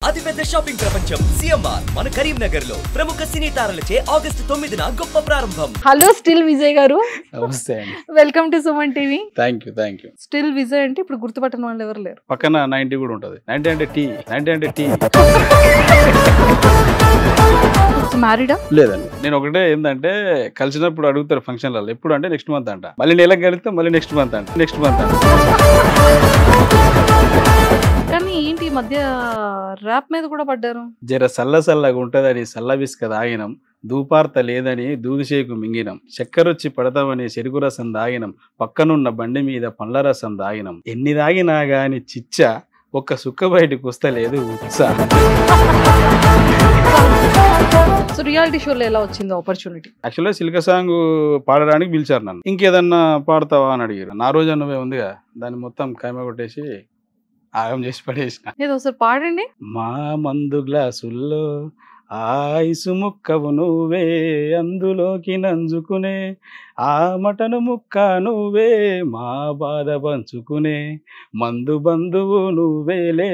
అతిపెద్ద షాపింగ్ ప్రపంచం సిఎంఆర్ మన కరీంనగర్ లో ప్రముఖ సినీ తారలచే ఆగస్టు 9న గొప్ప ప్రారంభం. హలో స్టిల్ విజయ్ గారు. నమస్తే అండి. Welcome to Suman TV. Thank you. Still Vijay అంటే ఇప్పుడు గుర్తుపట్టని వాళ్ళు ఎవరు లేరు. పక్కన 90 కూడా ఉంటది. 90 అంటే టీ. మ్యారీడా? లేదండి. నేను ఒకటే ఏంటంటే కలిసినప్పుడు అడుగుతారు ఫంక్షన్లలో ఎప్పుడు అంటే నెక్స్ట్ మంత్ అంట, మళ్ళీ నెలకు కలిస్తే మళ్ళీ నెక్స్ట్ మంత్ అంట. కానీ ఏంటి ఈ మధ్య ర్యాప్ మీద కూడా పడ్డారు. జర సల్లగా ఉంటదని సల్ల బిస్క తాగినం, దూపార్త లేదని దూదిషేకు మింగినం, చక్కెరొచ్చి పడతామని చెరుకు రసం దాగినం, పక్కనున్న బండి మీద పండ్ల రసం దాగినం, ఎన్ని దాగినా గాని చిచ్చ ఒక్క సుక్క బయటకు వస్తలేదు ఉత్సాహ. సో రియాలిటీ షోలో ఎలా వచ్చింది ఆపర్చునిటీ? యాక్చువల్గా సిల్క సాంగ్ పాడడానికి పిలిచారు నన్ను. ఇంకేదన్నా పాడతావా అని అడిగారు. నా రోజు నువ్వే ఉందిగా, దాన్ని మొత్తం కైమ కొట్టేసి ఆగం చేసి పడేసిన. ఏదో ఒకసారి పాడండి. మా మందు గ్లాసుల్లో ఆయిసు ముక్కవు నువ్వే, అందులోకి నంజుకునే ఆ మటను ముక్క నువ్వే, మా బాధ పంచుకునే మందు బంధువు నువ్వేలే,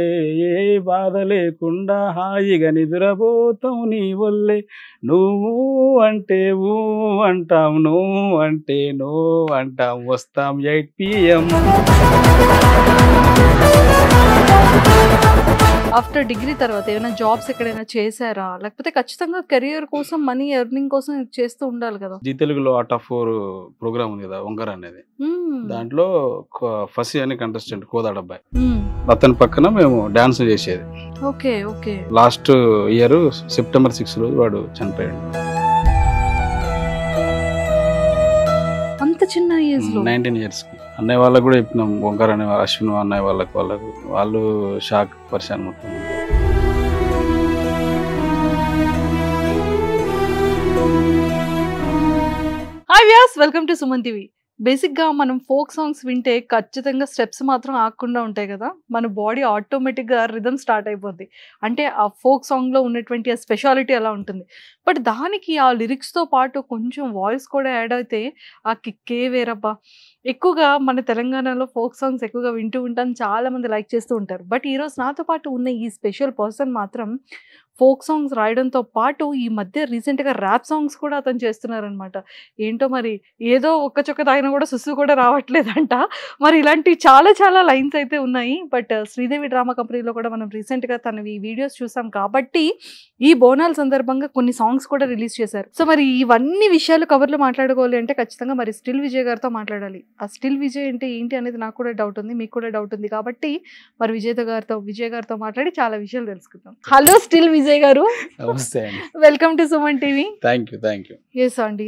ఏ బాధ లేకుండా హాయిగా నిద్రపోతాం నీ వల్లే, నువ్వు అంటే ఊ అంటాం, నువ్వు అంటే నో అంటాం, వస్తాం 8 PM. ఆఫ్టర్ డిగ్రీ తర్వాత ఏమైనా జాబ్స్ ఎక్కడైనా చేశారా, లేకపోతే ఖచ్చితంగా కెరియర్ కోసం మనీ ఎర్నింగ్ కోసం చేస్తూ ఉండాలి కదా? జీ తెలుగులో ఆర్ట్ ఆఫ్ 4 ప్రోగ్రామ్ ఉంది కదా, వంకర అనేది. దాంట్లో ఫసి అని కంటెస్టెంట్ కోదాడబ్బాయి, అతని పక్కన మేము డాన్స్ చేసేది. ఓకే. లాస్ట్ ఇయర్ సెప్టెంబర్ 6 రోజు వాడు చనిపోయాడు. అంత చిన్న ఏజ్ లో 19 years కి. అన్నయ్య వాళ్ళకు కూడా చెప్పినాం, వంకర అనే అశ్విన్ అన్నయ్య వాళ్ళు షాక్ పరిశాన్ మొత్తం. Hi viewers, welcome to Suman TV. బేసిక్గా మనం ఫోక్ సాంగ్స్ వింటే ఖచ్చితంగా స్టెప్స్ మాత్రం ఆగకుండా ఉంటాయి కదా, మన బాడీ ఆటోమేటిక్గా రిథమ్ స్టార్ట్ అయిపోద్ది. అంటే ఆ ఫోక్ సాంగ్లో ఉన్నటువంటి ఆ స్పెషాలిటీ అలా ఉంటుంది. బట్ దానికి ఆ లిరిక్స్తో పాటు కొంచెం వాయిస్ కూడా యాడ్ అయితే ఆ కిక్కే వేరబ్బా. ఎక్కువగా మన తెలంగాణలో ఫోక్ సాంగ్స్ ఎక్కువగా వింటూ ఉంటాను, చాలామంది లైక్ చేస్తూ ఉంటారు. బట్ ఈరోజు నాతో పాటు ఉన్న ఈ స్పెషల్ పర్సన్ మాత్రం ఫోక్ సాంగ్స్ రాయడంతో పాటు ఈ మధ్య రీసెంట్గా ర్యాప్ సాంగ్స్ కూడా అతను చేస్తున్నారనమాట. ఏంటో మరి ఏదో ఒక్క చొక్క తాగినా కూడా సుస్సు కూడా రావట్లేదంట. మరి ఇలాంటి చాలా లైన్స్ అయితే ఉన్నాయి. బట్ శ్రీదేవి డ్రామా కంపెనీలో కూడా మనం రీసెంట్గా తనవి వీడియోస్ చూసాం కాబట్టి ఈ బోనాల సందర్భంగా కొన్ని సాంగ్స్ కూడా రిలీజ్ చేశారు. సో మరి ఇవన్నీ విషయాలు కవర్లో మాట్లాడుకోవాలి అంటే ఖచ్చితంగా మరి స్టిల్ విజయ్ గారితో మాట్లాడాలి. ఆ స్టిల్ విజయ్ అంటే ఏంటి అనేది నాకు కూడా డౌట్ ఉంది, మీకు కూడా డౌట్ ఉంది. కాబట్టి మరి విజయ్ గారితో మాట్లాడి చాలా విషయాలు తెలుసుకుందాం. హలో స్టిల్ విజయ్ గారు. నమస్తే అండి. Welcome to Suman TV. Thank you. Yes అండి.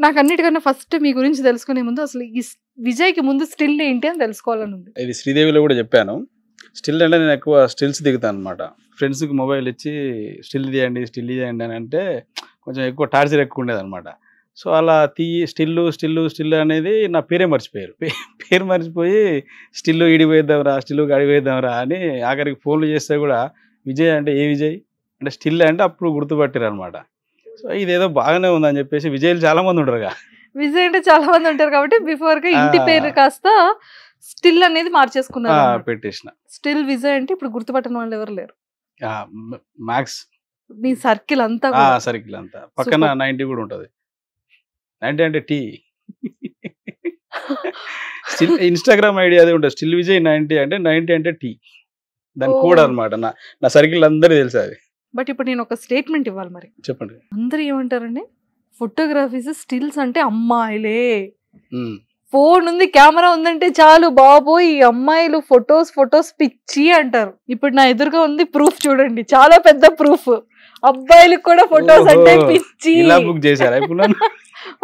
నాకు అన్నిటికన్నా ఫస్ట్ మీ గురించి తెలుసుకునే ముందు అసలు ఈ విజయ్కి ముందు స్టిల్ ఏంటి అని తెలుసుకోవాలని ఉంది. ఇది శ్రీదేవిలో కూడా చెప్పాను. స్టిల్ అంటే నేను ఎక్కువ స్టిల్స్ దిగుతాను అనమాట. ఫ్రెండ్స్కి మొబైల్ ఇచ్చి స్టిల్ తీయండి అని అంటే కొంచెం ఎక్కువ టార్చర్ ఎక్కువ ఉండేది అనమాట. సో అలా స్టిల్ అనేది నా పేరే మర్చిపోయారు. పేరు మర్చిపోయి స్టిల్ ఇడిపోయిద్దాంరా, స్టిల్ అడిగిపోయిద్దాంరా అని ఆఖరికి ఫోన్లు చేస్తే కూడా విజయ్ అంటే ఏ విజయ్ అంటే స్టిల్ అంటే అప్పుడు గుర్తుపట్టారు అనమాట. సో ఇదేదో బాగానే ఉందని చెప్పేసి విజయ్లు చాలా మంది ఉంటారుగా. విజయ్ అంటే చాలా మంది ఉంటారు కాబట్టి బిఫోర్ గా ఇంటి పేరు కాస్త స్టిల్ అనేది మార్చేసుకున్నారు, పెట్టేసిన. స్టిల్ విజయ్ అంటే ఇప్పుడు గుర్తుపట్టని వాళ్ళు ఎవరు లేరు. మ్యాక్స్ మీ సర్కిల్ అంతా పక్కన 90 కూడా ఉంటది. 90 అంటే టీ. స్టిల్ ఇన్స్టాగ్రామ్ ఐడి అదే ఉంటుంది, స్టిల్ విజయ్ 90 అంటే 90 అంటే టీ. దాని కూడా అనమాట. నా సర్కిల్ అందరూ తెలుసు అది. బట్ ఇప్పుడు నేను ఒక స్టేట్మెంట్ ఇవ్వాలి, మరి చెప్పండి. అందరూ ఏమంటారండి, ఫోటోగ్రఫీస్ స్టిల్స్ అంటే అమ్మాయిలే, ఫోన్ ఉంది కెమెరా ఉందంటే చాలు బాబోయ్ ఈ అమ్మాయిలు ఫొటోస్ పిచ్చి అంటారు. ఇప్పుడు నా ఎదురుగా ఉంది ప్రూఫ్, చూడండి, చాలా పెద్ద ప్రూఫ్. అబ్బాయిలకు కూడా ఫొటోస్ అంటే పిచ్చి. బుక్ చేశారా ఇప్పుడు?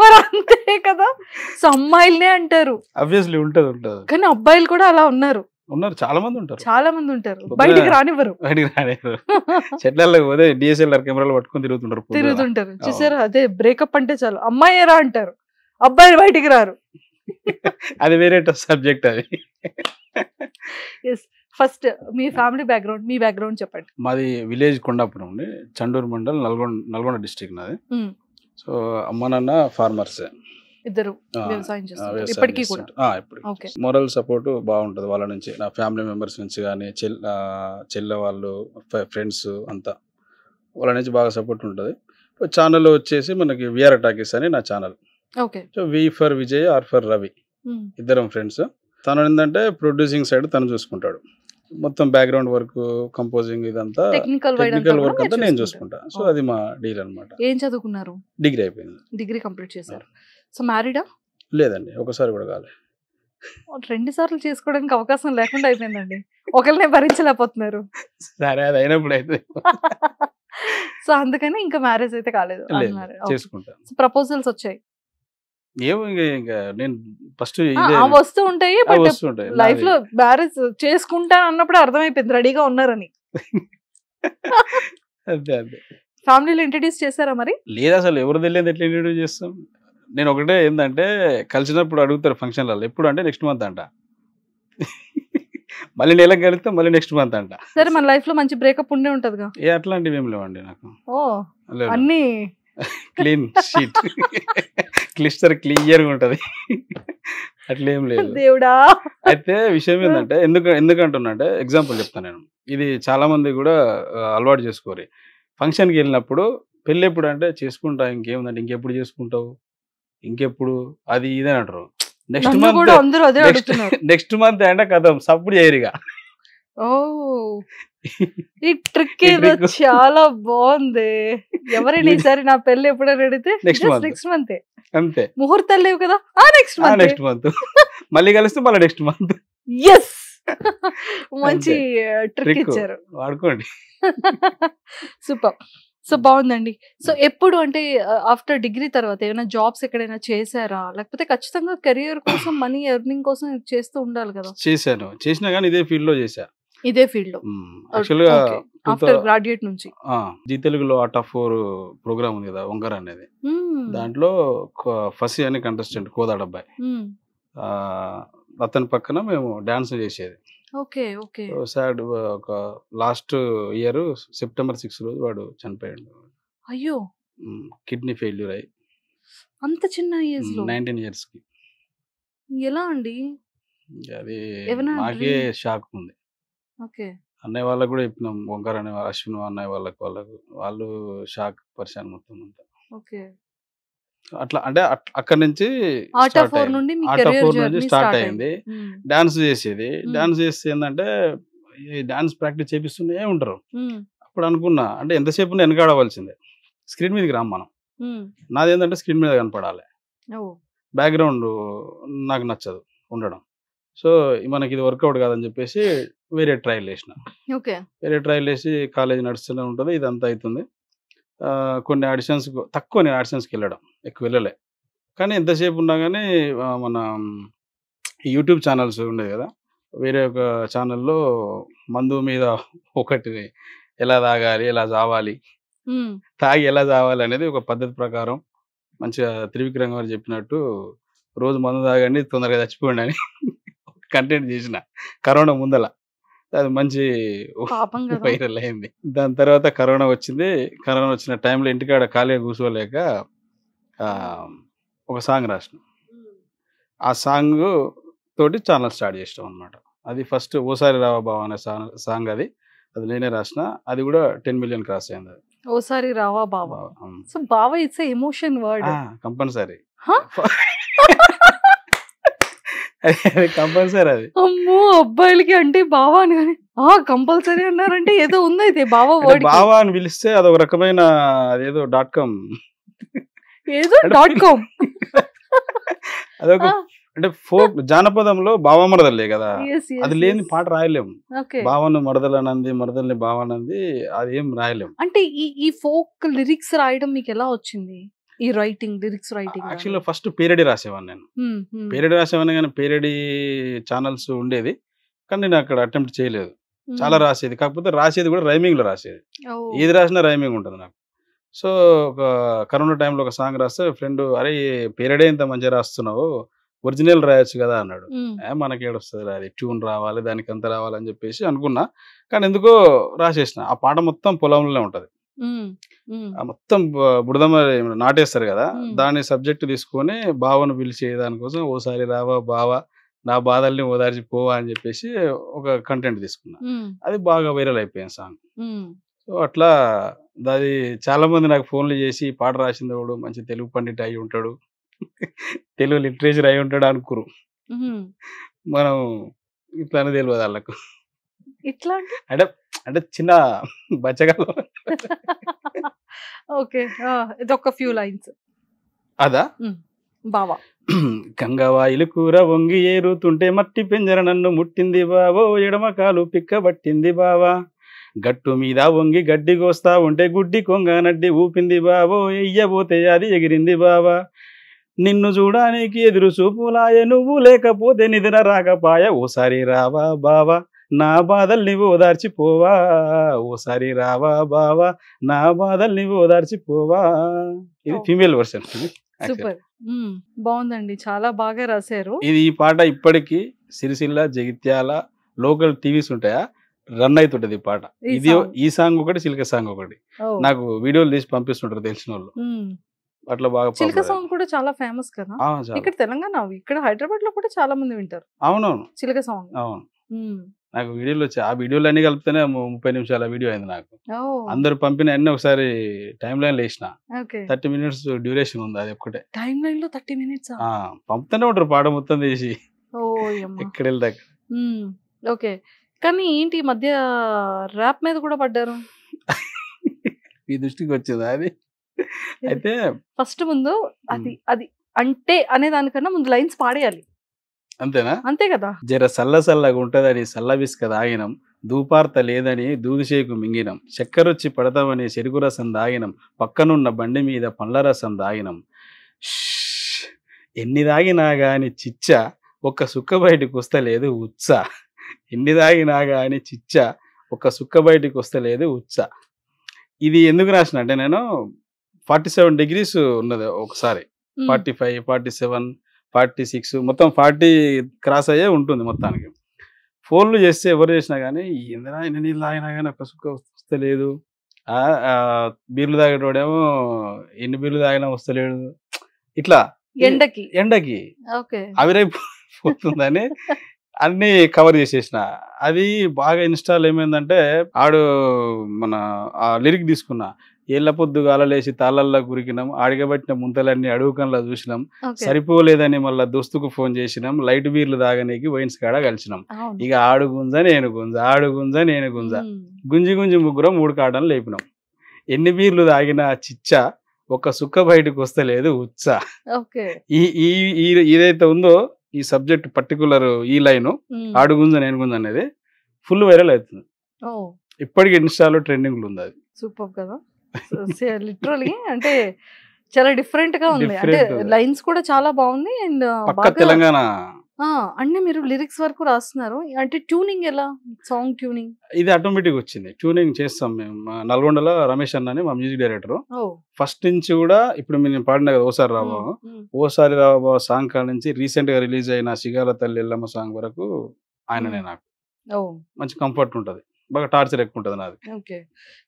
మరి అంతే కదా. సో అమ్మాయిలనే అంటారు, ఆబ్వియస్లీ ఉంటది. కానీ అబ్బాయిలు కూడా అలా ఉన్నారు, చాలా మంది ఉంటారు. బయటికి రానివ్వరు. చెట్లలో పోతే డిఎస్ఎల్ఆర్ కెమెరాలు పట్టుకొని తిరుగుతుంటారు. చూసారా, అదే బ్రేకప్ అంటే చాలు అమ్మాయి రా అంటారు, అబ్బాయిలు బయటికి రారు. అది వేరే సబ్జెక్ట్ అది. ఫస్ట్ మీ ఫ్యామిలీ బ్యాక్గ్రౌండ్, మీ బ్యాక్గ్రౌండ్ చెప్పండి. మాది విలేజ్ కొండాపురం అండి, చండూరు మండల్, నల్గొండ డిస్ట్రిక్ట్ నాది. సో అమ్మ నాన్న ఫార్మర్స్. ఇద్దరు ఆ, వ్యవసాయం చేస్తారు వ్యవసాయం ఇప్పటికీ కూడా. చేస్తుంటారు. ఇప్పటికి ఓకే. మోరల్ సపోర్ట్ బాగుంటుంది వాళ్ళ నుంచి, నా ఫ్యామిలీ మెంబర్స్ నుంచి కానీ చెల్లె వాళ్ళు ఫ్రెండ్స్ అంతా వాళ్ళ నుంచి బాగా సపోర్ట్ ఉంటుంది. ఛానల్ వచ్చేసి మనకి విఆర్ టాకీస్ అని నా channel. Okay. So V for Vijay, R for Ravi, ఇద్దరం ఫ్రెండ్స్. తను ఏంటంటే ప్రొడ్యూసింగ్ సైడ్ తను చూసుకుంటాడు, మొత్తం బ్యాక్గ్రౌండ్ వర్క్, కంపోజింగ్ ఇదంతా టెక్నికల్ వర్క్ అంతా నేను చూసుకుంటా. సో అది మా డీల్ అనమాట. ఏం చదువుకున్నారు? డిగ్రీ అయిపోయింది. డిగ్రీ కంప్లీట్ చేశారు. సో మ్యారీడా? లేదండి, ఒకసారి కూడా కాలే. 2 సార్లు చేసుకోవడానికి అవకాశం లేకుండా అయిపోయిందండి. ఒకరినే భరించలేకపోతున్నారు. సరే, అది అయినప్పుడు అయితే సో అందుకని ఇంకా మ్యారేజ్ అయితే కాలేదు. చేసుకుంటా. ప్రపోజల్స్ వచ్చాయి? ఏమో ఇంకా నేను ఫస్ట్ వస్తూ ఉంటాయి, లైఫ్ లో మ్యారేజ్ చేసుకుంటా అన్నప్పుడు అర్థమైపోయింది రెడీగా ఉన్నారని. అంతే అంతే. ఫ్యామిలీలో ఇంట్రడ్యూస్ చేశారా మరి? లేదు, అసలు ఎవరు తెలియదు, ఎట్లా ఇంట్రడ్యూస్ చేస్తాం. నేను ఒకటే ఏంటంటే కలిసినప్పుడు అడుగుతారు ఫంక్షన్లలో, ఎప్పుడు అంటే నెక్స్ట్ మంత్ అంట. మళ్ళీ నెలకు కలిస్తే మళ్ళీ నెక్స్ట్ మంత్ అంట. సరే, మన లైఫ్ లో మంచి బ్రేకప్ ఉండే ఉంటదిగా. అట్లాంటివి ఏం లేవండి నాకు. అన్ని క్లీన్ షీట్, క్లిస్టర్ క్లియర్ గా ఉంటది, అట్లేం లేదు. దేవుడా. అయితే విషయం ఏంటంటే ఎందుకంటున్నా అంటే ఎగ్జాంపుల్ చెప్తాను నేను. ఇది చాలా మంది కూడా అలవాటు చేసుకోరు. ఫంక్షన్కి వెళ్ళినప్పుడు పెళ్ళి ఎప్పుడు అంటే చేసుకుంటా, ఇంకేముందంటే ఇంకెప్పుడు చేసుకుంటావు, ఇంకెప్పుడు, అది ఇదని అంటారు. నెక్స్ట్ మంత్ అంటే కథ సప్పుడు చేయరిగా. ఓ, ఈ ట్రిక్ ఏదో చాలా బాగుంది. ఎవరైనా ఈసారి నా పెళ్లి ఎప్పుడైనా అడిగితే నెక్స్ట్ మంత్ అంతే. ముహూర్తాలు లేవు కదా, నెక్స్ట్ మంత్ మళ్ళీ కలిస్తే మళ్ళీ నెక్స్ట్ మంత్. ఎస్, మంచి ట్రిక్ ఇచ్చారు, వాడుకోండి. సూపర్. సో బాగుందండి. సో ఎప్పుడు అంటే ఆఫ్టర్ డిగ్రీ తర్వాత ఏమైనా జాబ్స్ ఎక్కడైనా చేశారా, లేకపోతే ఖచ్చితంగా కెరియర్ కోసం మనీ ఎర్నింగ్ కోసం చేస్తూ ఉండాలి కదా? చేసినా కానీ ఇదే ఫీల్డ్ లో చేశా. ఇదే ఫీల్డ్ లో యాక్చువల్గా ఆఫ్టర్ గ్రాడ్యుయేట్ నుంచి జీ తెలుగులో ఆర్ట్ ఆఫ్ 4 ప్రోగ్రామ్ ఉంది కదా, వంగర్ అనేది. దాంట్లో ఫసి అని కంటెస్టెంట్, కోదాడబ్బాయి, అతని పక్కన మేము డాన్స్ చేసేది. Okay okay. సాడ్ ఒక లాస్ట్ ఇయర్ సెప్టెంబర్ 6 రోజు వాడు చనిపోయాడు. అయ్యో. కిడ్నీ ఫెయిల్యూర్ అయ్యి. అంత చిన్న ఏజ్ లో? 19 years కి. ఎలా అండి? అది మాకే షాక్ ఉంది. ఓకే. అన్నయ్య వాళ్ళకు కూడా చెప్పినాం, ఓంకార్ అనే అశ్విన్ అన్నయ్య వాళ్ళు షాక్ పరిశాన్ మొత్తం అంతా. ఓకే. అట్లా అంటే అక్కడ నుంచి ఆర్ట్ ఆఫ్ 4 నుండి స్టార్ట్ అయింది. డాన్స్ చేసేది. డాన్స్ చేస్తే ఏంటంటే డాన్స్ ప్రాక్టీస్ చేపిస్తూనే ఉంటారు. అప్పుడు అనుకున్నా అంటే ఎంతసేపు వెనకాడవలసిందే, స్క్రీన్ మీదకి రాం మనం. నాది ఏంటంటే స్క్రీన్ మీద కనపడాలి, బ్యాక్గ్రౌండ్ నాకు నచ్చదు ఉండడం. సో మనకి ఇది వర్కౌట్ కాదని చెప్పేసి వేరే ట్రయల్ వేసిన. వేరే ట్రయల్ వేసి కాలేజ్ నడుస్తూనే ఉంటుంది, ఇదంతా అవుతుంది. కొన్ని ఆడిషన్స్, తక్కువ నేను ఆడిషన్స్కి వెళ్ళడం, ఎక్కువ వెళ్ళలే. కానీ ఎంతసేపు ఉన్నా కానీ మన యూట్యూబ్ ఛానల్స్ ఉండేది కదా, వేరే ఒక ఛానల్లో మందు మీద ఒకటి ఎలా తాగాలి, ఎలా చావాలి, తాగి ఎలా చావాలి అనేది ఒక పద్ధతి ప్రకారం మంచిగా త్రివిక్రమ్ గారు చెప్పినట్టు రోజు మందు తాగండి తొందరగా చచ్చిపోండి అని కంటెంట్ చేసిన కరోనా ముందల. అది మంచి వైరల్ అయింది. దాని తర్వాత కరోనా వచ్చింది. కరోనా వచ్చిన టైంలో ఇంటికాడ ఖాళీగా కూర్చోలేక ఒక సాంగ్ రాసిన. ఆ సాంగ్ తోటి ఛానల్ స్టార్ట్ చేసాం అనమాట. అది ఫస్ట్ ఓసారి రావా బావా అనే సాంగ్, అది నేనే రాసిన. అది కూడా 10 million క్రాస్ అయింది. అది ఓసారి రావా బావా. సో బావా it's emotion word, compulsory compulsory. అది అమ్మో, అబ్బాయిలకి అంటే బావా అని కానీ కంపల్సరీ అన్నారంటే ఏదో ఉంది. అయితే బావా వర్డ్, బావా అని పిలిస్తే అదొక రకమైన అదేదో .com, ఏదో .com, అదొక అంటే ఫోక్ జానపదంలో బావా మరదలే కదా, అది లేని పాట రాయలేము. బావను మరదలనంది, మరదల్ని బావనంది, అది ఏం రాయలేము. అంటే ఈ ఫోక్ లిరిక్స్ రాయడం మీకు ఎలా వచ్చింది? ఈ రైటింగ్, లిరిక్స్ రైటింగ్ యాక్చువల్గా ఫస్ట్ పేరడీ రాసేవాడిని నేను. పేరడీ రాసేవాడిని కానీ పేరడీ ఛానల్స్ ఉండేది, కానీ నేను అక్కడ అటెంప్ట్ చేయలేదు. చాలా రాసేది, కాకపోతే రాసేది కూడా రైమింగ్ లో రాసేది. ఏది రాసినా రైమింగ్ ఉంటుంది నాకు. సో ఒక కరోనా టైంలో ఒక సాంగ్ రాస్తే ఫ్రెండ్, అరే పేరడీ ఇంత మంచిగా రాస్తున్నావు, ఒరిజినల్ రాయొచ్చు కదా అన్నాడు. మనకి ఏడొస్తుంది, అది ట్యూన్ రావాలి, దానికి అంత రావాలని చెప్పేసి అనుకున్నా. కానీ ఎందుకో రాసేసిన. ఆ పాట మొత్తం పొలంలోనే ఉంటుంది, మొత్తం బుడదమ్మ నాటేస్తారు కదా, మ్మ్. దాని సబ్జెక్ట్ తీసుకొని బావను పిలిచే దానికోసం ఓసారి రావా బావా నా బాధల్ని ఓదార్చి పోవా అని చెప్పేసి ఒక కంటెంట్ తీసుకున్నా. అది బాగా వైరల్ అయిపోయింది సాంగ్. సో అట్లా అది చాలా మంది నాకు ఫోన్లు చేసి "ఈ పాట రాసింది వాడు మంచి తెలుగు పండిట్ అయి ఉంటాడు, తెలుగు లిటరేచర్ అయి ఉంటాడు" అనుకురు. మనం ఇట్లానే తెలియదు వాళ్ళకు. ఇట్లా అంటే అంటే చిన్న బచ్చగాళ్ళు. ఓకే, ఇది ఒక ఫ్యూ లైన్స్ అదా బావా. గంగవాయిలు కూర వంగి ఏరుతుంటే మట్టి పెంజర నన్ను ముట్టింది బావో, ఎడమ కాలు పిక్కబట్టింది బావా, గట్టు మీద వంగి గడ్డి కోస్తా ఉంటే గుడ్డి కొంగ నడ్డి ఊపింది బావో, ఎయ్యబోతే అది ఎగిరింది బావా, నిన్ను చూడానికి ఎదురు చూపులాయ నువ్వు లేకపోతే నిద్ర రాకపాయ, ఓసారి రావా బావా నా బాధల్ని ఓదార్చిపోవా, ఓసారి రావా బావా నా బాధల్ని ఓదార్చిపోవా. ఇది ఫీమేల్ వర్షన్. సూపర్, బాగుందండి, చాలా బాగా రాశారు. ఇది ఈ పాట ఇప్పటికీ సిరిసిల్ల జగిత్యాల లోకల్ టీవీస్ ఉంటాయా రన్ అవుతుంటది ఈ పాట. ఇది ఈ సాంగ్ ఒకటి, చిలక సాంగ్ ఒకటి. నాకు వీడియోలు తీసి పంపిస్తుంటారు తెలిసిన వాళ్ళు. అట్లా బాగా చిలక సాంగ్ కూడా చాలా ఫేమస్ కదా ఇక్కడ తెలంగాణ, ఇక్కడ హైదరాబాద్ లో కూడా చాలా మంది వింటారు. అవునవును చిలక సాంగ్. అవును, నాకు వీడియోలు వచ్చాయి. ఆ వీడియోలు అన్ని కలిపితేనే 30 నిమిషాల వీడియో అయింది నాకు. అందరు పంపిన అన్ని ఒకసారి టైం లైన్ వేసిన. 30 minutes డ్యూరేషన్ ఉంది అది ఒక్కటే. టైం లైన్ లో 30 minutes పంపుతూనే ఉంటారు పాట మొత్తం తీసి ఎక్కడ వెళ్తా. ఓకే, కానీ ఏంటి ఈ మధ్య ర్యాప్ మీద కూడా పడ్డారు. ఈ దృష్టికి వచ్చింది అది. అయితే ఫస్ట్ ముందు అది అది అంటే అనే దానికన్నా ముందు లైన్స్ పాడేయాలి, అంతేనా? అంతే కదా. జర సల్ల సల్లగా ఉంటదని సల్లబిస్క దాగినం, దూపార్త లేదని దూదిషేకు మింగినం, చక్కెరొచ్చి పడతామని చెరుకు రసం దాగినం, పక్కనున్న బండి మీద పండ్ల రసం దాగినం, ఎన్ని దాగినా గాని చిచ్చ ఒక్క సుక్క బయటికి వస్తలేదు ఉత్స, ఎన్ని దాగినా గాని చిచ్చ ఒక్క సుక్క బయటికి వస్తలేదు ఉత్స. ఇది ఎందుకు రాసిన అంటే నేను 47 degrees ఉన్నది ఒకసారి, 45, 47, 46 మొత్తం 40 క్రాస్ అయ్యే ఉంటుంది మొత్తానికి. ఫోన్లు చేస్తే ఎవరు చేసినా కానీ ఎందుకు ఎన్ని నీళ్ళు తాగినా కానీ ఒక సుక్క వస్తలేదు, బీర్లు తాగేటోడేమో ఎన్ని బీర్లు తాగినా వస్తలేడు, ఇట్లా ఎండకి ఆవిరైపోతుందని అన్ని కవర్ చేసేసిన. అది బాగా ఇన్స్టాల్ ఏమైందంటే ఆడు మన ఆ లిరిక్ తీసుకున్నా, ఏళ్ల పొద్దుగాల లేచి తాళ్ళల్లో గురికినాం, ఆడిగబట్టిన ముంతలన్నీ అడుగుకల్లా చూసినాం, సరిపోలేదని మళ్ళా దోస్తుకు ఫోన్ చేసినాం, లైట్ బీర్లు తాగనీకి వైన్స్ కాడ కలిసినాం, ఇక ఆడు గుంజ నేను గుంజ, ఆడు గుంజ నేను గుంజ, గుంజి గుంజి ముగ్గురం 3 కాడలు లేపినాం, ఎన్ని బీర్లు తాగినా చిచ్చ ఒక సుక్క బయటకు వస్తలేదు ఉత్స. ఏదైతే ఉందో ఈ సబ్జెక్ట్ పర్టికులర్ ఈ లైన్ ఆడు గుంజ నేను గుంజ అనేది ఫుల్ వైరల్ అవుతుంది. ఇప్పటికి ఇన్స్టాలో ట్రెండింగ్ ఉంది. అది సూపర్ కదా, లిటరలీ అంటే చాలా డిఫరెంట్ గా ఉంది. అంటే లైన్స్ కూడా చాలా బాగుంది. అండ్ తెలంగాణ అంటే మీరు లిరిక్స్ వరకు రాస్తున్నారు, అంటే ట్యూనింగ్ ఎలా, సాంగ్ ట్యూనింగ్? ఇది ఆటోమేటిక్ వచ్చింది, ట్యూనింగ్ చేస్తాం మేము. నల్గొండలో రమేష్ అన్న అని మా మ్యూజిక్ డైరెక్టర్. ఫస్ట్ నుంచి కూడా ఇప్పుడు నేను పాడిన కదా ఓసారి రాబాబు, ఓసారి రాబాబు సాంగ్ కాడ నుంచి రీసెంట్ గా రిలీజ్ అయిన సిగాల తల్లి ఎల్లమ్మ సాంగ్ వరకు ఆయననే. నాకు మంచి కంఫర్ట్ ఉంటది, బాగా టార్చర్ ఎక్కువ ఉంటుంది నాది. ఓకే,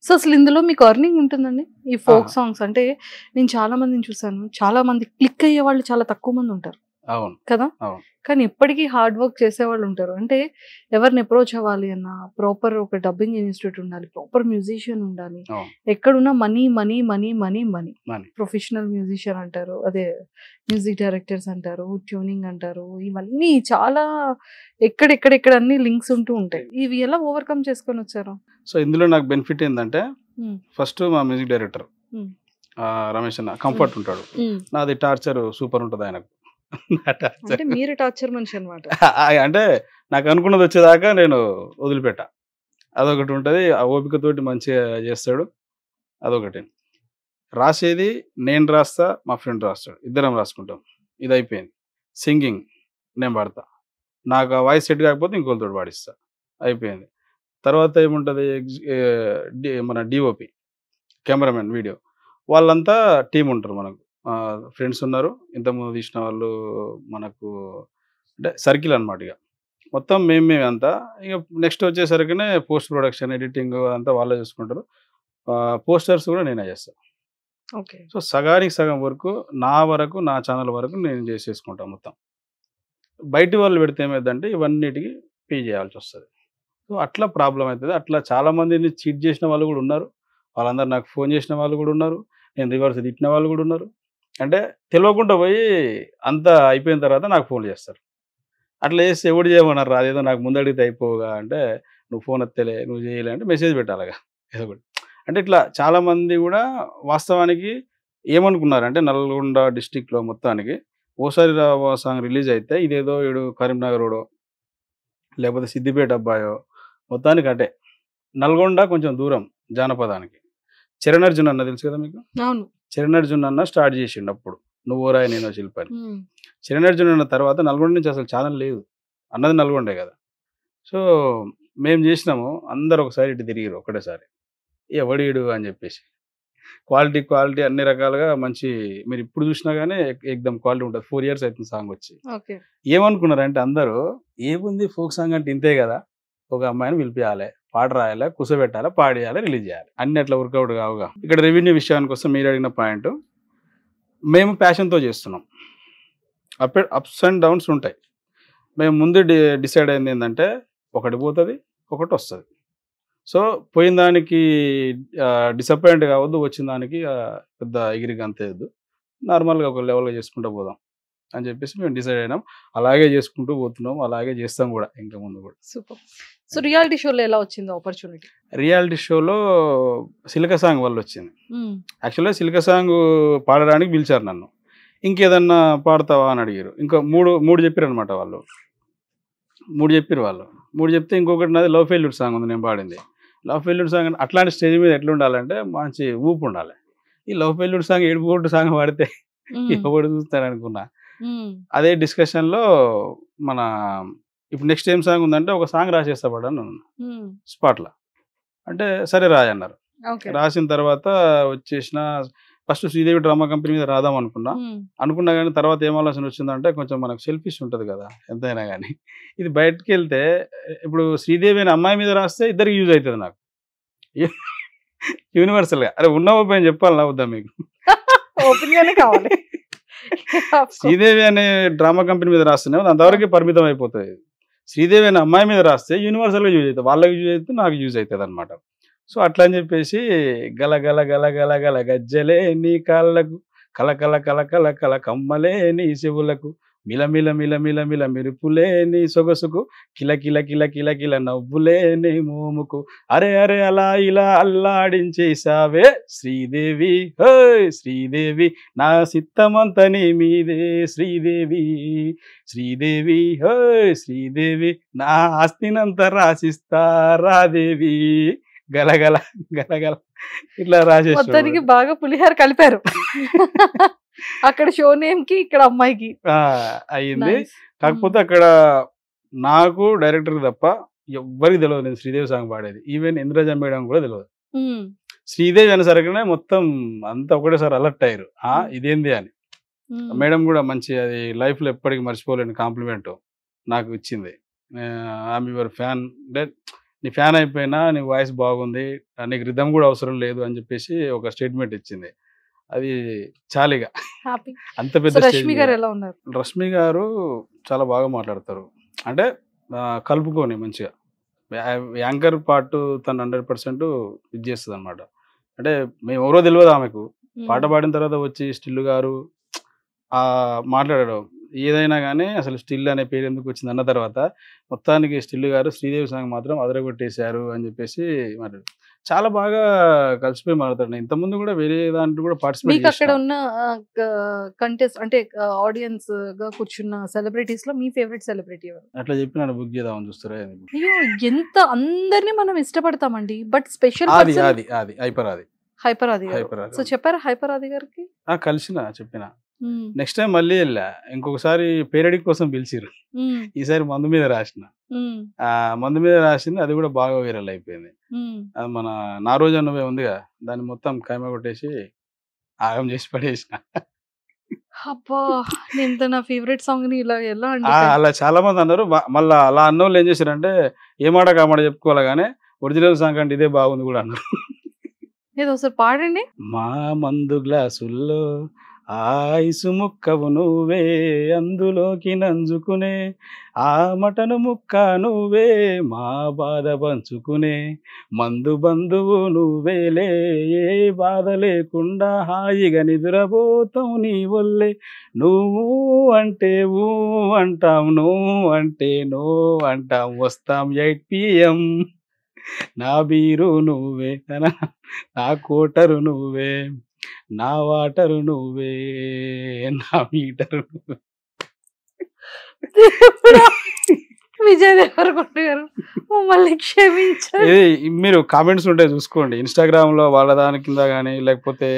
సో అసలు ఇందులో మీకు అర్నింగ్ ఉంటుందండి ఈ ఫోక్ సాంగ్స్? అంటే నేను చాలా మందిని చూసాను, చాలా మంది క్లిక్ అయ్యే వాళ్ళు చాలా తక్కువ మంది ఉంటారు. అవును కదా, కానీ ఇప్పటికీ హార్డ్ వర్క్ చేసేవాళ్ళు ఉంటారు. అంటే ఎవరిని అప్రోచ్ అవ్వాలి అన్న ప్రాపర్ ఒక డబ్బింగ్ ఇన్స్టిట్యూట్ ఉండాలి, ప్రాపర్ మ్యూజిషియన్ ఉండాలి, ఎక్కడున్నా money money money money money. Professional musician అంటారు, అదే మ్యూజిక్ డైరెక్టర్స్ అంటారు, ట్యూనింగ్ అంటారు, ఇవన్నీ చాలా ఎక్కడెక్కడ అన్ని లింక్స్ ఉంటూ ఉంటాయి. ఇవి ఎలా ఓవర్కమ్ చేసుకొని వచ్చారు? సో ఇందులో నాకు బెనిఫిట్ ఏంటంటే ఫస్ట్ మా మ్యూజిక్ డైరెక్టర్ రమేష్ అన్న కంఫర్ట్ ఉంటాడు, నాది టార్చర్ సూపర్ ఉంటుంది ఆయనకు. అంటే మీరు టార్చర్ మనిషి అన్నమాట. అంటే నాకు అనుకున్నది వచ్చేదాకా నేను వదిలిపెట్టా, అదొకటి ఉంటుంది. ఆ ఓపికతోటి మంచిగా చేస్తాడు, అదొకటి. రాసేది నేను రాస్తా, మా ఫ్రెండ్ రాస్తాడు, ఇద్దరం రాసుకుంటాం. ఇది అయిపోయింది. సింగింగ్ నేను పాడతా, నాకు ఆ వాయిస్ సెట్ కాకపోతే ఇంకోళ్ళతో పాడిస్తా, అయిపోయింది. తర్వాత ఏముంటుంది, మన డిఓపి కెమెరామెన్ వీడియో వాళ్ళంతా టీం ఉంటారు, మనకు ఫ్రెండ్స్ ఉన్నారు, ఇంతకుముందు తీసిన వాళ్ళు మనకు అంటే సర్కిల్ అనమాట. ఇక మొత్తం మేమే అంతా. ఇక నెక్స్ట్ వచ్చేసరికినే పోస్ట్ ప్రొడక్షన్, ఎడిటింగ్ అంతా వాళ్ళే చూసుకుంటారు. పోస్టర్స్ కూడా నేనే చేస్తాను. ఓకే. సో సగానికి సగం వరకు నా ఛానల్ వరకు నేను చేసేసుకుంటాను మొత్తం. బయటి వాళ్ళు పెడితే ఏమైందంటే ఇవన్నిటికి పే చేయాల్సి వస్తుంది. సో అట్లా ప్రాబ్లం అవుతుంది. అట్లా చాలామందిని చీట్ చేసిన వాళ్ళు కూడా ఉన్నారు. వాళ్ళందరూ నాకు ఫోన్ చేసిన వాళ్ళు కూడా ఉన్నారు. నేను రివర్స్ తిట్టిన వాళ్ళు కూడా ఉన్నారు. అంటే తెలియకుండా పోయి అంతా అయిపోయిన తర్వాత నాకు ఫోన్ చేస్తారు. అట్లా చేస్తే ఎవడు చేయమన్నారు, అదేదో నాకు ముందడిగితే అయిపోగా అంటే నువ్వు ఫోన్ ఎత్తలే, నువ్వు చేయలే అంటే మెసేజ్ పెట్టాలిగా ఏదో ఒకటి. అంటే ఇట్లా చాలామంది కూడా వాస్తవానికి ఏమనుకున్నారంటే నల్గొండ డిస్టిక్లో మొత్తానికి ఓసారి రావా సాంగ్ రిలీజ్ అయితే ఇదేదో ఈడు కరీంనగరోడో లేకపోతే సిద్దిపేట అబ్బాయో మొత్తానికి అంటే నల్గొండ కొంచెం దూరం జానపదానికి. చరణర్జున్ అన్న తెలుసు కదా మీకు? అవును. చరణర్జున్ అన్న స్టార్ట్ చేసిండు అప్పుడు నువ్వోరాయి నేనో శిల్పని. చరణర్జున్ అన్న తర్వాత నల్గొండ నుంచి అసలు ఛానల్ లేదు, అన్నది నల్గొండే కదా. సో మేము చేసినాము, అందరు ఒకసారి ఇటు తిరిగిరు ఒకటేసారి, ఎవడీడు అని చెప్పేసి. క్వాలిటీ అన్ని రకాలుగా మంచి, మీరు ఇప్పుడు చూసినా కానీ ఎక్దమ్ క్వాలిటీ ఉంటుంది. 4 years అవుతుంది సాంగ్ వచ్చి. ఏమనుకున్నారంటే అందరూ ఏముంది ఫోక్ సాంగ్ అంటే ఇంతే కదా, ఒక అమ్మాయిని పిలిపియాలి, పాట రాయాలి, కూర్చోబెట్టాలి, పాడేయాలి, రిలీజ్ చేయాలి, అన్ని అట్లా వర్కౌట్ కావుగా. ఇక్కడ రెవెన్యూ విషయానికి వస్తే మీరు అడిగిన పాయింట్, మేము ప్యాషన్తో చేస్తున్నాం. అప్స్ అండ్ డౌన్స్ ఉంటాయి. మేము ముందు డిసైడ్ అయింది ఏంటంటే ఒకటి పోతుంది ఒకటి వస్తుంది. సో పోయిన దానికి డిసప్పాయింట్ కావద్దు, వచ్చిన దానికి పెద్ద ఎగిరికి అంతేయద్దు, నార్మల్గా ఒక లెవెల్గా చేసుకుంటూ పోదాం అని చెప్పేసి మేము డిసైడ్ అయినాం. అలాగే చేసుకుంటూ పోతున్నాం, అలాగే చేస్తాం కూడా ఇంకా ముందు కూడా. సూపర్. సో రియాలిటీ షోలో ఎలా వచ్చింది ఆపర్చునిటీ? రియాలిటీ షోలో సిల్క సాంగ్ వల్ల వచ్చింది. యాక్చువల్గా సిల్క సాంగ్ పాడడానికి పిలిచారు నన్ను, ఇంకేదన్నా పాడతావా అని అడిగారు. ఇంకా మూడు చెప్పారు అనమాట వాళ్ళు. మూడు చెప్తే ఇంకొకటి నాది లవ్ ఫెయిల్యూర్ సాంగ్ ఉంది నేను పాడింది. లవ్ ఫెయిల్యూర్ సాంగ్ అట్లాంటి స్టేజ్ మీద ఎట్లా ఉండాలంటే మంచి ఊపు ఉండాలి. ఈ లవ్ ఫెయిల్యూర్ సాంగ్ ఏడుపుగొట్టు సాంగ్ పాడితే ఎవడు చూస్తాను అనుకున్నా. అదే డిస్కషన్లో మన ఇప్పుడు నెక్స్ట్ ఏం సాంగ్ ఉందంటే ఒక సాంగ్ రాసేస్తా పడాను స్పాట్లో. అంటే సరే రాయన్నారు. రాసిన తర్వాత వచ్చేసిన ఫస్ట్ శ్రీదేవి డ్రామా కంపెనీ మీద రాదాం అనుకున్నా కానీ తర్వాత ఏం ఆలోచన వచ్చిందంటే కొంచెం మనకు సెల్ఫిష్ ఉంటుంది కదా ఎంతైనా కానీ. ఇది బయటకు వెళ్తే ఇప్పుడు శ్రీదేవి అనే అమ్మాయి మీద రాస్తే ఇద్దరికి యూజ్ అవుతుంది నాకు యూనివర్సల్గా. అరే ఉన్న ఓపెన్ చెప్పాలి నా వద్దా మీకు? కావాలి. శ్రీదేవి అనే డ్రామా కంపెనీ మీద రాస్తున్నాం, అంతవరకు పరిమితం అయిపోతుంది. శ్రీదేవి అనే అమ్మాయి మీద రాస్తే యూనివర్సల్గా యూజ్ అవుతుంది, వాళ్ళకి యూజ్ అవుతుంది, నాకు యూజ్ అవుతుంది అనమాట. సో అట్లా అని చెప్పేసి గల గల గల గల గల గజ్జలే నీ కాళ్ళకు, కల కల కల కల కల కమ్మలే నీ చెవులకు, మిల మిల మిల మిల మిల మెరుపులే నీ సొగసుకు, కిల కిల కిల కిల కిల నవ్వులే నీ మోముకు, అరే అరే అలా ఇలా అల్లాడించేసావే శ్రీదేవి, హోయ్ శ్రీదేవి, నా సిత్తమంత నీ మీదే శ్రీదేవి, శ్రీదేవి హోయ్ శ్రీదేవి, నా ఆస్తినంత రాసిస్తా రాదేవి, గలగల గలగల ఇట్లా రాసేసి మొత్తానికి బాగా పులిహార కలిపారు అక్కడ షో నేమ్ కి ఇక్కడ అమ్మాయికి అయింది. కాకపోతే అక్కడ నాకు డైరెక్టర్ తప్ప ఎవ్వరికి తెలియదు నేను శ్రీదేవి సాంగ్ పాడేది. ఈవెన్ ఇంద్రజ మేడం కూడా తెలియదు. శ్రీదేవి అనేసరికనే మొత్తం అంతా ఒకటేసారి అలర్ట్ అయ్యారు, ఇదేంది అని. మేడం కూడా మంచి, అది లైఫ్లో ఎప్పటికీ మర్చిపోలేని కాంప్లిమెంట్ నాకు ఇచ్చింది. ఆమె యువర్ ఫ్యాన్, అంటే నీ ఫ్యాన్ అయిపోయినా నీ వాయిస్ బాగుంది, నీకు రిథమ్ కూడా అవసరం లేదు అని చెప్పేసి ఒక స్టేట్మెంట్ ఇచ్చింది. అది చాలిగా అంత పెద్ద. రష్మి గారు చాలా బాగా మాట్లాడతారు, అంటే కలుపుకొని మంచిగా యాంకర్ పార్ట్ తను 100% ఇది చేస్తుంది అనమాట. అంటే మేము ఎవరో తెలియదు ఆమెకు, పాట పాడిన తర్వాత వచ్చి స్టిల్ గారు మాట్లాడడం ఏదైనా కానీ అసలు స్టిల్ అనే పేరు ఎందుకు వచ్చింది అన్న తర్వాత మొత్తానికి స్టిల్ గారు శ్రీదేవి సాంగ్ మాత్రం అదరగొట్టేశారు అని చెప్పేసి మాట్లాడు. చాలా బాగా కలిసిపోయి మాట్లాడతాడు. ఇంతకుముందు కూడా వేరే దాంట్లో కూడా పార్టిసిపేట్ అక్కడ ఉన్న కంటెస్ట్ అంటే ఆడియన్స్ గా కూర్చున్న సెలబ్రిటీస్ లో మీ ఫేవరెట్ సెలబ్రిటీ ఎవరు? అట్లా చెప్పి నన్ను బుక్ చేద్దామని చూస్తారా? అయ్యో ఎంత అందరినీ మనం ఇష్టపడతామండి, బట్ స్పెషల్ హైపర్ ఆది గారు. సో చెప్పారా హైపర్ ఆది గారికి? కలిసిన చెప్పిన నెక్స్ట్ టైం మళ్ళీ వెళ్ళా, ఇంకొకసారి పేరడి కోసం పిలిచిరు. ఈసారి మందు మీద రాసిన, మందు మీద రాసింది, అది కూడా బాగా వైరల్ అయిపోయింది. అది మన నా రోజు నువ్వే ఉందిగా, దాన్ని మొత్తం కైమ కొట్టేసి ఆగం చేసి పడేసిన. నా ఫేవరెట్ సాంగ్ ని ఇలా ఎలా అలా చాలా మంది అన్నారు. మళ్ళీ అలా అన్నోళ్ళు ఏం చేశారంటే ఏ మాట కామాట చెప్పుకోవాలి కానీ ఒరిజినల్ సాంగ్ అంటే ఇదే బాగుంది కూడా అన్నారు. ఏదో ఒకసారి పాడండి. మా మందు గ్లాసుల్లో ఆయిసు ముక్కవు నువ్వే, అందులోకి నంజుకునే ఆ మటను ముక్క నువ్వే, మా బాధ పంచుకునే మందు బంధువు నువ్వేలే, ఏ బాధ లేకుండా హాయిగా నిద్రపోతాం నీ వల్లే, నువ్వు అంటే ఊ అంటాం, నువ్వు అంటే నో అంటాం, వస్తాం 8 PM, నా బీరు నువ్వే, నా కోటరు నువ్వే, నా వాటరు నువ్వే, నా మీటరు నువ్వే. విజయ్ దేవరకొండ గారు మమ్మల్ని క్షమించండి. మీరు కామెంట్స్ ఉంటాయి చూసుకోండి, ఇన్స్టాగ్రామ్లో వాళ్ళ దాని కింద కానీ, లేకపోతే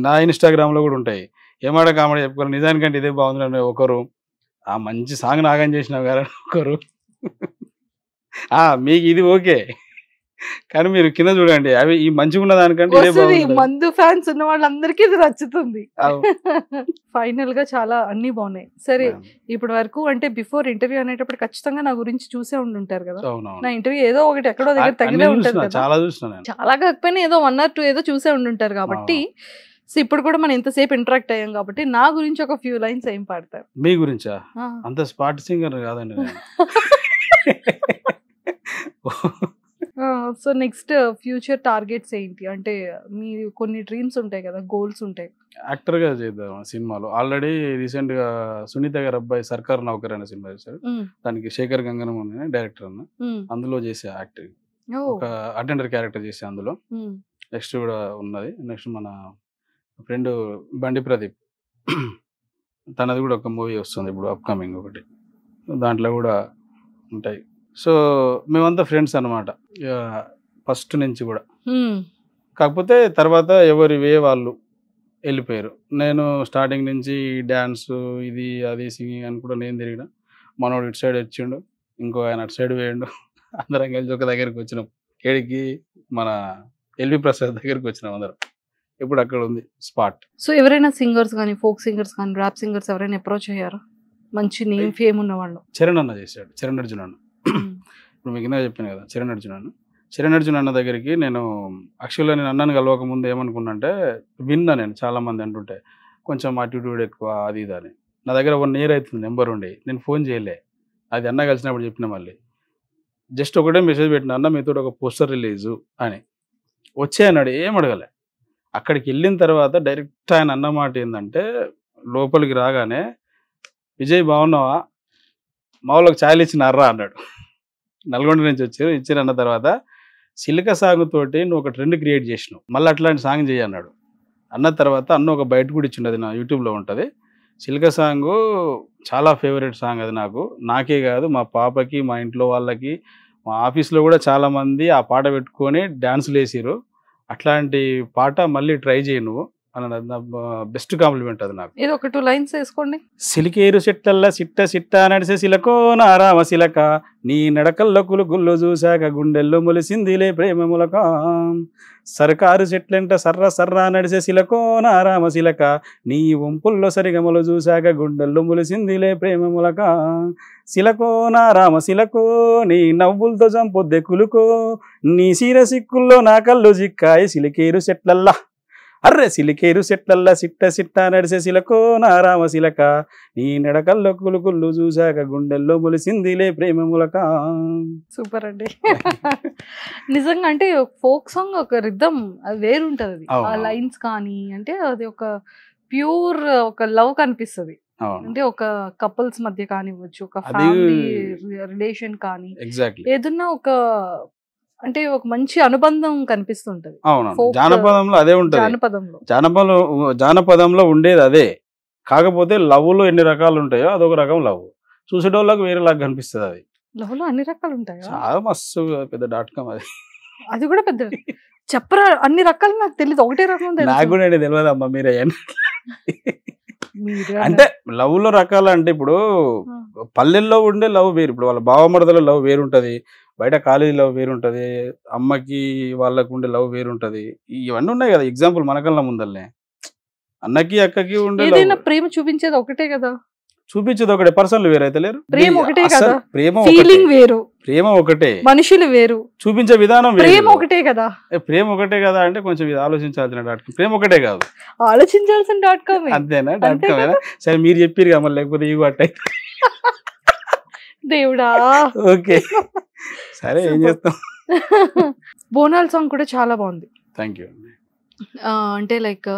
నా ఇన్స్టాగ్రామ్లో కూడా ఉంటాయి. ఏమాట కామెడీ చెప్పుకోరు, నిజానికంటే ఇదే బాగుంది ఒకరు, ఆ మంచి సాంగ్ నాగం చేసినావు కదా ఒకరు, మీకు ఇది ఓకే, కానీ మీరు కింద చూడండి అవి ఈ మంచిగా ఉన్న దానికంటే ఇదే బాగుంది. మందు ఫ్యాన్స్ ఉన్న వాళ్ళందరికీ ఇది నచ్చుతుంది. ఫైనల్ గా చాలా అన్ని బాగున్నాయి. సరే, ఇప్పటి వరకు అంటే బిఫోర్ ఇంటర్వ్యూ అనేటప్పుడు ఖచ్చితంగా నా గురించి చూసే ఉంటుంటారు కదా. నా ఇంటర్వ్యూ ఏదో ఒకటి ఎక్కడో దగ్గర తగిలే ఉంటుంది కదా. చాలా చూసిన, చాలా కాకపోయినా ఏదో 1 or 2 ఏదో చూసే ఉంటుంటారు కాబట్టి. సో ఇప్పుడు కూడా మనం ఎంతసేపు ఇంటరాక్ట్ అయ్యాం కాబట్టి నా గురించి ఒక ఫ్యూ లైన్స్ ఏం పాడతారు? మీ గురించా? అంత స్పాట్ సింగర్ కాదండి. సో నెక్స్ట్ ఫ్యూచర్ టార్గెట్స్ ఏంటి? అంటే మీ కొన్ని డ్రీమ్స్ ఉంటాయి కదా, గోల్స్ ఉంటాయి. యాక్టర్ గా చేద్దాం సినిమాలో. ఆల్రెడీ రీసెంట్ గా సునీత గారి అబ్బాయి సర్కార్ నౌకర్ అనే సినిమా చేశారు. దానికి శేఖర్ గంగనం అనే డైరెక్టర్ అన్న, అందులో చేసే యాక్టింగ్ ఒక అటెండర్ క్యారెక్టర్ చేసే అందులో. నెక్స్ట్ కూడా ఉన్నది. నెక్స్ట్ మన ఫ్రెండ్ బండి ప్రదీప్, తనది కూడా ఒక మూవీ వస్తుంది ఇప్పుడు అప్కమింగ్ ఒకటి, దాంట్లో కూడా ఉంటాయి. సో మేమంతా ఫ్రెండ్స్ అనమాట ఫస్ట్ నుంచి కూడా. కాకపోతే తర్వాత ఎవరి వే వాళ్ళు వెళ్ళిపోయారు. నేను స్టార్టింగ్ నుంచి డ్యాన్స్ ఇది అది సింగింగ్ అని కూడా నేను తిరిగిన, మనోడు ఇటు సైడ్ వచ్చిండు, ఇంకో ఆయన అటు సైడ్ వేయండు, అందరం కలిసి ఒక దగ్గరికి వచ్చినాం. ఏడికి మన ఎల్వి ప్రసాద్ దగ్గరికి వచ్చినాం అందరం. ఇప్పుడు అక్కడ ఉంది స్పాట్. సో ఎవరైనా సింగర్స్ కానీ, ఫోక్ సింగర్స్ కానీ, ర్యాప్ సింగర్స్ ఎవరైనా అప్రోచ్ అయ్యారా? మంచి నేమ్ ఫేమ్ ఉన్న వాళ్ళు. చరణ్ అన్న చేశాడు, చరణ్ అర్జున్ అన్న. ఇప్పుడు మీకు ఇందాక చెప్పాను కదా చరణ్ అర్జున్ అన్న. చరణ్ అర్జున్ అన్న దగ్గరికి నేను యాక్చువల్గా నేను అన్నను కలవక ముందు ఏమనుకున్నా అంటే, విన్నా నేను చాలామంది అంటుంటే కొంచెం యాటిట్యూడ్ ఎక్కువ అది ఇది అని. నా దగ్గర 1 year అవుతుంది నెంబర్ ఉండి, నేను ఫోన్ చేయలే. అది అన్న కలిసినప్పుడు చెప్పిన, మళ్ళీ జస్ట్ ఒకటే మెసేజ్ పెట్టిన, అన్న మీతో ఒక పోస్టర్ రిలీజు అని. వచ్చే అన్నాడు, ఏం అడగలే. అక్కడికి వెళ్ళిన తర్వాత డైరెక్ట్ ఆయన అన్న మాట ఏంటంటే, లోపలికి రాగానే విజయ్ బాగున్నావా, మా వాళ్ళకి ఛాయలు ఇచ్చినారా అన్నాడు. నల్గొండ నుంచి వచ్చారు, ఇచ్చారు. అన్న తర్వాత సిలిక సాంగ్ తోటి నువ్వు ఒక ట్రెండ్ క్రియేట్ చేసినావు, మళ్ళీ అట్లాంటి సాంగ్ చేయి అన్నాడు. అన్న తర్వాత అన్న ఒక బయట కూడా ఇచ్చిండు, అది నా యూట్యూబ్లో ఉంటుంది. సిలిక సాంగ్ చాలా ఫేవరెట్ సాంగ్ అది నాకు, నాకే కాదు మా పాపకి, మా ఇంట్లో వాళ్ళకి, మా ఆఫీస్లో కూడా చాలామంది ఆ పాట పెట్టుకొని డ్యాన్సులు వేసారు. అట్లాంటి పాట మళ్ళీ ట్రై చేయి నువ్వు అన్న, బెస్ట్ కాంప్లిమెంట్ అది నాకు. ఇది ఒక 2 lines వేసుకోండి. సిలికేరు చెట్టల్లా సిట్ట సిట్ట నడిసే సిలకో నారామ సిలక, నీ నడకల్లో కులుగుళ్ళు చూశాక గుండెల్లో మొలిసిందిలే ప్రేమ ములక, సర్కారు చెట్లెంట సర్ర సర్రా నడిసే సిలకో నారామ సిలక, నీ వంపుల్లో సరిగమలు చూశాక గుండెల్లో మొలిసిందిలే ప్రేమ ములక, సిలకో నారామ సిలకో, నీ నవ్వులతో చంపొద్దే కులుకో, నీ సీర సిక్కుల్లో నా కళ్ళు చిక్కాయి సిలికేరు చెట్లల్లా, అర్రే సిలికేరు చెట్లల్లా సిట్ట సిట్ట నడిసే సిలకో నారామ సిలక, నీ నడకల్లో కులుకుళ్ళు చూశాక గుండెల్లో మొలిసిందిలే ప్రేమ ములక. సూపర్ అండి. నిజంగా అంటే ఫోక్ సాంగ్ ఒక రిథమ్ అది వేరుంటది. ఆ లైన్స్ కానీ అంటే అది ఒక ప్యూర్ ఒక లవ్ కనిపిస్తుంది. అంటే ఒక కపుల్స్ మధ్య కానివ్వచ్చు, ఒక ఫ్యామిలీ రిలేషన్ కానీ, ఏదన్నా ఒక అంటే ఒక మంచి అనుబంధం కనిపిస్తుంటది. అవును, జానపదంలో అదే ఉంటుంది. జానపదంలో ఉండేది అదే. కాకపోతే లవ్ లో ఎన్ని రకాలు ఉంటాయో అదొక రకం లవ్, చూసేటోళ్ళకి వేరేలాగా కనిపిస్తుంది. అది లవ్ లో అన్ని రకాలు ఉంటాయో చాలా మస్తు పెద్ద .com అది. అది కూడా పెద్ద చెప్పరా, అన్ని రకాలు నాకు తెలియదు, ఒకటే రకం నాకు కూడా తెలియదు అమ్మా. మీరే అంటే లవ్ లో రకాలు అంటే ఇప్పుడు పల్లెల్లో ఉండే లవ్ వేరు, ఇప్పుడు వాళ్ళ బావమరదల లవ్ వేరుంటది, బయట కాలేజీ లవ్ వేరుంటది, అమ్మకి వాళ్ళకు ఉండే లవ్ వేరుంటది. ఇవన్నీ ఉన్నాయి కదా ఎగ్జాంపుల్ మనకల్లా ముందల్నే. అన్నకి అక్కకి ఉండే ప్రేమ చూపించేది ఒకటే కదా. చూపించేది ఒకటే, పర్సనల్ వేరు అయితే లేరు. ప్రేమ ఒకటే కదా, ప్రేమ ఫీలింగ్ వేరు, ప్రేమ ఒకటే, మనుషులు వేరు, చూపించే విధానం ప్రేమ ఒకటే కదా. ప్రేమ ఒకటే కదా అంటే కొంచెం ఇది ఆలోచించాల్సిన .com. ప్రేమ ఒకటే కాదు, ఆలోచించాల్సిన .com. అంతేనా? .com సరే మీరు చెప్పారు కదా, లేకపోతే ఇవి అట్ట దేవుడా. ఓకే సరే ఏం చేస్తాం. బోనాల్ సాంగ్ కూడా చాలా బాగుంది. Thank you. అంటే లైక్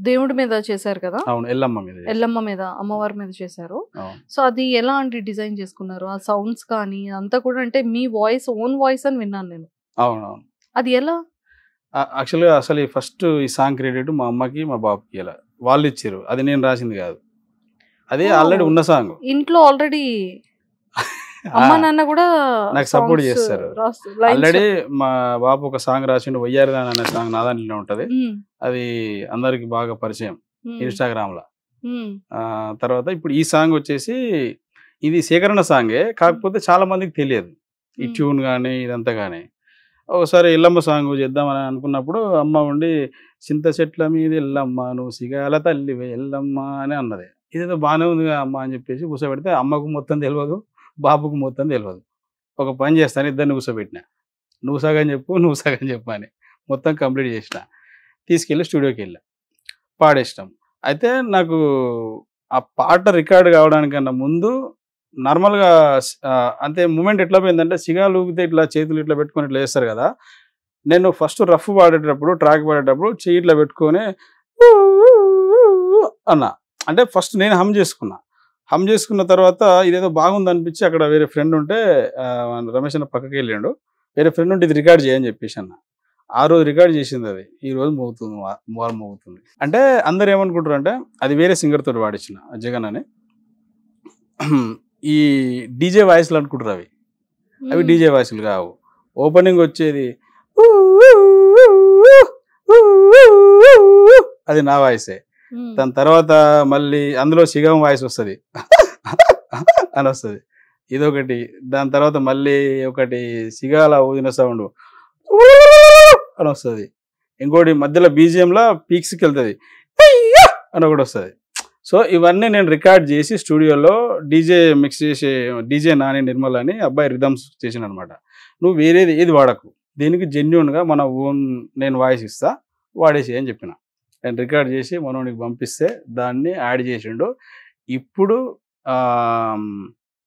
దేవుడి మీద చేశారు కదా. అవును, ఎల్లమ్మ మీద, ఎల్లమ్మ మీద, అమ్మవారి మీద చేశారు. సో అది ఎలాంటి డిజైన్ చేసుకున్నారు, ఆ సౌండ్స్ కానీ అంతా కూడా, అంటే మీ వాయిస్, ఓన్ వాయిస్ అని విన్నాను నేను. అవునవును. అది ఎలా? యాక్చువల్గా అసలు ఫస్ట్ ఈ సాంగ్ క్రెడిట్ మా అమ్మకి మా బాబుకి, ఇలా వాళ్ళు ఇచ్చారు, అది నేను రాసింది కాదు, అది ఆల్రెడీ ఉన్న సాంగ్. ఇంట్లో ఆల్రెడీ అమ్మ నాన్న కూడా నాకు సపోర్ట్ చేస్తారు. ఆల్రెడీ మా బాబు ఒక సాంగ్ రాసిండు, వయ్యారిదాన్ అనే సాంగ్ నా దాంట్లో ఉంటది, అది అందరికి బాగా పరిచయం ఇన్స్టాగ్రామ్ లో. తర్వాత ఇప్పుడు ఈ సాంగ్ వచ్చేసి ఇది సేకరణ సాంగే, కాకపోతే చాలా మందికి తెలియదు ఈ ట్యూన్ కానీ ఇదంతా కానీ. ఒకసారి ఎల్లమ్మ సాంగ్ చేద్దామని అనుకున్నప్పుడు అమ్మ ఉండి చింత చెట్ల మీద ఎల్లమ్మ నువ్వు సిగాల తల్లివే ఎల్లమ్మ అని అన్నది. ఇదేదో బాగానే ఉంది అమ్మ అని చెప్పేసి కూర్చోబెడితే అమ్మకు మొత్తం తెలియదు, బాబుకు మొత్తం తెలియదు. ఒక పని చేస్తాను, ఇద్దరిని కూర్చోబెట్టిన, నువ్వు సగం చెప్పు నువ్వు సగం చెప్పు అని మొత్తం కంప్లీట్ చేసిన. తీసుకెళ్ళి స్టూడియోకి వెళ్ళా, పాడేసినాం. అయితే నాకు ఆ పాట రికార్డ్ కావడానికన్నా ముందు నార్మల్గా అంతే మూమెంట్ ఎట్లా పోయిందంటే, సిగాలు ఊగితే ఇట్లా చేతులు ఇట్లా పెట్టుకొని ఇట్లా చేస్తారు కదా, నేను ఫస్ట్ రఫ్ పాడేటప్పుడు, ట్రాక్ పాడేటప్పుడు చెయ్యి ఇట్లా పెట్టుకొని అన్నా. అంటే ఫస్ట్ నేను హమ్ చేసుకున్న తర్వాత ఇదేదో బాగుంది అనిపించి అక్కడ వేరే ఫ్రెండ్ ఉంటే రమేష్ అన్న పక్కకి వెళ్ళాడు, వేరే ఫ్రెండ్ ఉంటే ఇది రికార్డ్ చేయని చెప్పేసి అన్న. ఆ రోజు రికార్డ్ చేసింది, అది ఈ రోజు మోగుతుంది. అంటే అందరు ఏమనుకుంటారు అంటే అది వేరే సింగర్ తోటి పాడించిన జగన్ అని, ఈ డీజే వాయిస్లు అనుకుంటారు, అవి డీజే వాయిస్లు కావు. ఓపెనింగ్ వచ్చేది అది నా వాయిసే. దాని తర్వాత మళ్ళీ అందులో సిగం వాయిస్ వస్తుంది అని వస్తుంది, ఇదొకటి. దాని తర్వాత మళ్ళీ ఒకటి సిగాల ఊదిన సౌండ్ అని వస్తుంది, ఇంకోటి మధ్యలో బీజిఎంలో పీక్స్కి వెళ్తుంది అని ఒకటి వస్తుంది. సో ఇవన్నీ నేను రికార్డ్ చేసి స్టూడియోలో డీజే మిక్స్ చేసి, డీజే నాని నిర్మల్ అని అబ్బాయి రిథమ్స్ చేసిన అనమాట. నువ్వు వేరేది ఏది వాడకు, దీనికి జెన్యున్గా మన ఓన్ నేను వాయిస్ ఇస్తా, వాడేసి అని చెప్పిన. నేను రికార్డ్ చేసి మనోనికి పంపిస్తే దాన్ని యాడ్ చేసిండు. ఇప్పుడు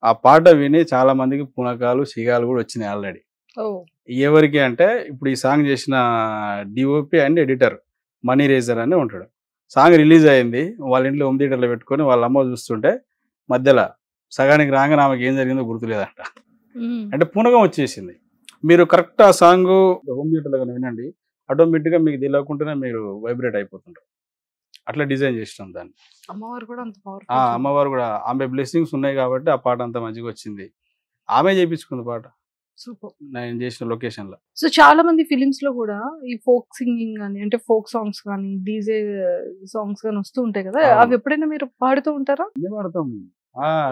ఆ పాట విని చాలా మందికి పునకాలు సిగాలు కూడా వచ్చినాయి ఆల్రెడీ. ఎవరికి అంటే ఇప్పుడు ఈ సాంగ్ చేసిన డిఓపి అండ్ ఎడిటర్ మనీ రేజర్ అని ఉంటాడు. సాంగ్ రిలీజ్ అయింది, వాళ్ళ ఇంట్లో హోమ్ థియేటర్లో పెట్టుకొని వాళ్ళ అమ్మ చూస్తుంటే మధ్యలో సగానికి రాగానే ఆమెకి ఏం జరిగిందో గుర్తులేదంట. అంటే పునగం వచ్చేసింది. మీరు కరెక్ట్ ఆ సాంగ్ హోమ్ థియేటర్లో కానీ వినండి, ఆటోమేటిక్గా మీకు తెలియకుండానే మీరు వైబ్రేట్ అయిపోతుంటారు. అట్లా డిజైన్ చేసినాం దాన్ని. అమ్మవారు కూడా అంత పవర్ఫుల్. అమ్మవారు కూడా ఆమె బ్లెస్సింగ్స్ ఉన్నాయి కాబట్టి ఆ పాట అంత మంచిగా వచ్చింది. ఆమె చేయించుకుంది పాట, సూపర్, నేను చేసిన లొకేషన్ లో. సో చాలా మంది ఫిలిమ్స్ లో కూడా ఈ ఫోక్ సింగింగ్ కానీ, అంటే ఫోక్ సాంగ్స్ కానీ, డీజే సాంగ్స్ కానీ వస్తూ ఉంటాయి కదా, అవి ఎప్పుడైనా మీరు పాడుతూ ఉంటారా? అన్నీ పాడతాము,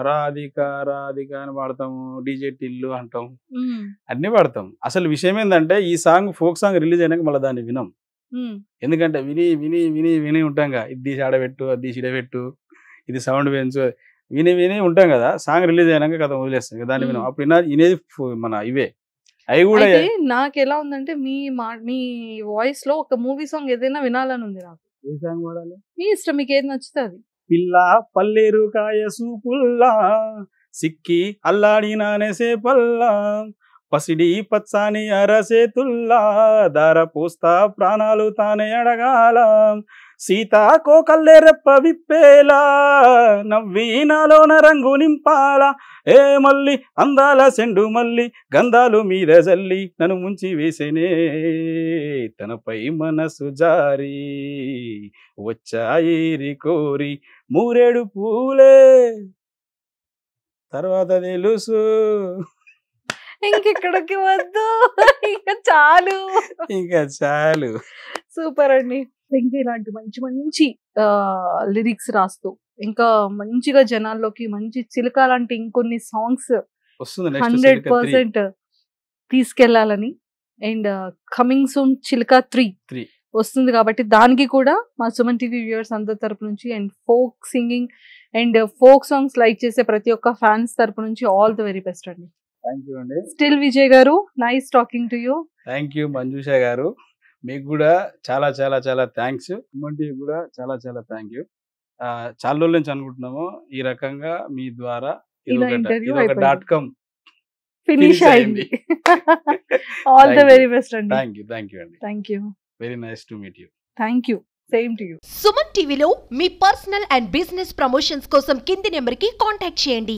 రాధిక రాధిక అని పాడతాము, డీజే టిల్లు అంటాం, అన్ని పాడతాం. అసలు విషయం ఏంటంటే ఈ సాంగ్ ఫోక్ సాంగ్ రిలీజ్ అయినాక మళ్ళీ దాన్ని వినం. ఎందుకంటే విని విని విని విని ఉంటాంగా, ఇది తీసి ఆడబెట్టు, అది తీసి ఇడబెట్టు, ఇది సౌండ్ పెంచు, విని విని ఉంటాం కదా. సాంగ్ రిలీజ్ అయినాక కథ వదిలేస్తాం, దాన్ని వినం. అప్పుడు వినేది మన ఇవే. అవి కూడా నాకు ఎలా ఉందంటే మీ వాయిస్ లో ఒక మూవీ సాంగ్ ఏదైనా వినాలని ఉంది నాకు. ఏ సాంగ్ పాడాలి? మీ ఇష్టం, మీకు ఏది నచ్చితే అది. పిల్ల పల్లేరు కాయ సూపుల్లా సిక్కి అల్లాడినానేసే పల్లా పసిడి పచ్చాని అరసేతుల్లా దార పోస్తా ప్రాణాలు తానే అడగాల సీతాకో కల్లె రెప్ప విప్పేలా నవ్వీనాలోన రంగు నింపాల ఏ మల్లి అందాల సెండు మల్లి గంధాలు మీద జల్లి నన్ను ముంచి వేసేనే తనపై మనసు జారి వచ్చాయిరి కోరి మూరేడు పూలే తర్వాత తెలుసు ఇంకెక్కడికి వద్దు, ఇంకా చాలు, ఇంకా చాలు. సూపర్ అండి. ఇంకా ఇలాంటి మంచి మంచి లిరిక్స్ రాస్తూ ఇంకా మంచిగా జనాల్లోకి మంచి చిలుక లాంటి ఇంకొన్ని సాంగ్స్ 100% తీసుకెళ్లాలని, అండ్ కమింగ్ సూన్ చిలుక 3 వస్తుంది కాబట్టి దానికి కూడా మా సుమన్ టీవీ వ్యూవర్స్ అందరి తరపు నుంచి and folk singing and folk songs like చేసే ప్రతి ఒక్క ఫ్యాన్స్ తరపు నుంచి ఆల్ ద వెరీ బెస్ట్ అండి. థ్యాంక్ యూ అండి. స్టిల్ విజయ్ గారు, nice talking to you. Thank you Manjusha గారు, మీకు కూడా చాలా చాలా చాలా థ్యాంక్స్. సుమన్ కూడా చాలా చాలా థ్యాంక్ యూ. చాలా రోజుల నుంచి అనుకుంటున్నాము ఈ రకంగా మీ ద్వారా ఇలా interview .com ఫినిష్ అయింది. ఆల్ ద వెరీ బెస్ట్ అండి. థ్యాంక్ యూ అండి. Thank you. Very nice to meet you. Thank you. Same to you. Suman టీవీలో మీ పర్సనల్ అండ్ బిజినెస్ ప్రమోషన్స్ కోసం కింది నెంబర్కి కాంటాక్ట్ చేయండి.